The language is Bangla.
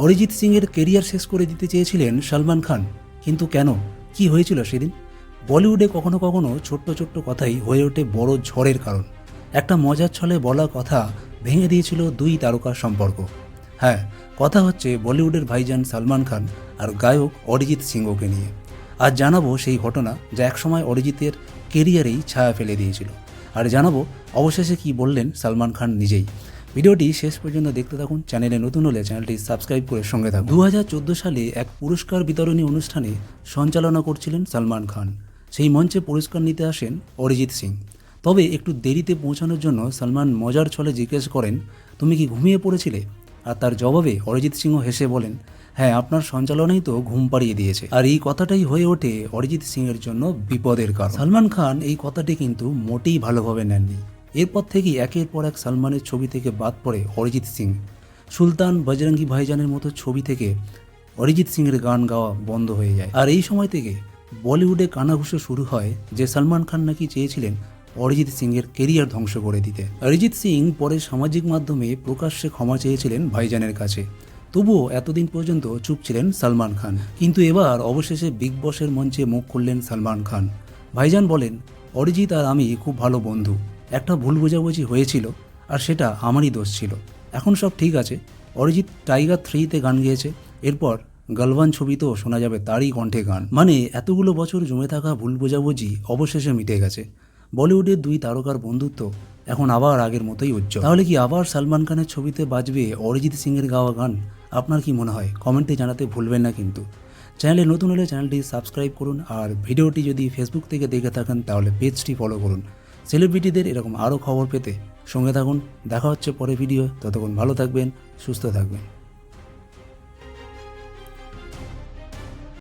অরিজিৎ সিংয়ের কেরিয়ার শেষ করে দিতে চেয়েছিলেন সলমান খান, কিন্তু কেন, কি হয়েছিল সেদিন? বলিউডে কখনো কখনো ছোট্ট ছোট্ট কথাই হয়ে ওঠে বড় ঝড়ের কারণ। একটা মজার ছলে বলা কথা ভেঙে দিয়েছিল দুই তারকার সম্পর্ক। হ্যাঁ, কথা হচ্ছে বলিউডের ভাইজান সলমান খান আর গায়ক অরিজিৎ সিংকে নিয়ে। আজ জানাবো সেই ঘটনা যা একসময় অরিজিতের কেরিয়ারেই ছায়া ফেলে দিয়েছিল। আর জানাবো অবশেষে কি বললেন সলমান খান নিজেই। ভিডিওটি শেষ পর্যন্ত দেখতে থাকুন। চ্যানেলে নতুন হলে চ্যানেলটি সাবস্ক্রাইব করে সঙ্গে থাকুন। 2014 সালে এক পুরস্কার বিতরণী অনুষ্ঠানে সঞ্চালনা করছিলেন সলমান খান। সেই মঞ্চে পুরস্কার নিতে আসেন অরিজিৎ সিং। তবে একটু দেরিতে পৌঁছানোর জন্য সলমান মজার ছলে জিজ্ঞেস করেন, তুমি কি ঘুমিয়ে পড়েছিলে? আর তার জবাবে অরিজিৎ সিংও হেসে বলেন, হ্যাঁ, আপনার সঞ্চালনাই তো ঘুম পাড়িয়ে দিয়েছে। আর এই কথাটাই হয়ে ওঠে অরিজিৎ সিংয়ের জন্য বিপদের কারণ। সলমান খান এই কথাটি কিন্তু মোটেই ভালোভাবে নেননি। এরপর থেকেই একের পর এক সলমানের ছবি থেকে বাদ পড়ে অরিজিৎ সিং। সুলতান, বজরঙ্গি ভাইজানের মতো ছবি থেকে অরিজিৎ সিংয়ের গান গাওয়া বন্ধ হয়ে যায়। আর এই সময় থেকে বলিউডে কানাঘুষো শুরু হয় যে সলমান খান নাকি চেয়েছিলেন অরিজিৎ সিংয়ের কেরিয়ার ধ্বংস করে দিতে। অরিজিৎ সিং পরে সামাজিক মাধ্যমে প্রকাশ্যে ক্ষমা চেয়েছিলেন ভাইজানের কাছে। তবুও এতদিন পর্যন্ত চুপ ছিলেন সলমান খান। কিন্তু এবার অবশেষে বিগ বসের মঞ্চে মুখ খুললেন সলমান খান। ভাইজান বলেন, অরিজিৎ আর আমি খুব ভালো বন্ধু, একটা ভুল বোঝাবুঝি হয়েছিল আর সেটা আমারই দোষ ছিল। এখন সব ঠিক আছে। অরিজিৎ টাইগার 3-তে গান গেয়েছে, এরপর গালওয়ান ছবিতেও শোনা যাবে তারই কণ্ঠে গান। মানে এতগুলো বছর জমে থাকা ভুল বোঝাবুঝি অবশেষে মিটে গেছে। বলিউডের দুই তারকার বন্ধুত্ব এখন আবার আগের মতোই উজ্জ্বল। তাহলে কি আবার সলমান খানের ছবিতে বাজবে অরিজিৎ সিংয়ের গাওয়া গান? আপনার কি মনে হয়? কমেন্টে জানাতে ভুলবেন না কিন্তু। চ্যানেলে নতুন হলে চ্যানেলটি সাবস্ক্রাইব করুন। আর ভিডিওটি যদি ফেসবুক থেকে দেখে থাকেন তাহলে পেজটি ফলো করুন। সেলিব্রিটিদের এরকম আরও খবর পেতে সঙ্গে থাকুন। দেখা হচ্ছে পরে ভিডিও। ততক্ষণ ভালো থাকবেন, সুস্থ থাকবেন।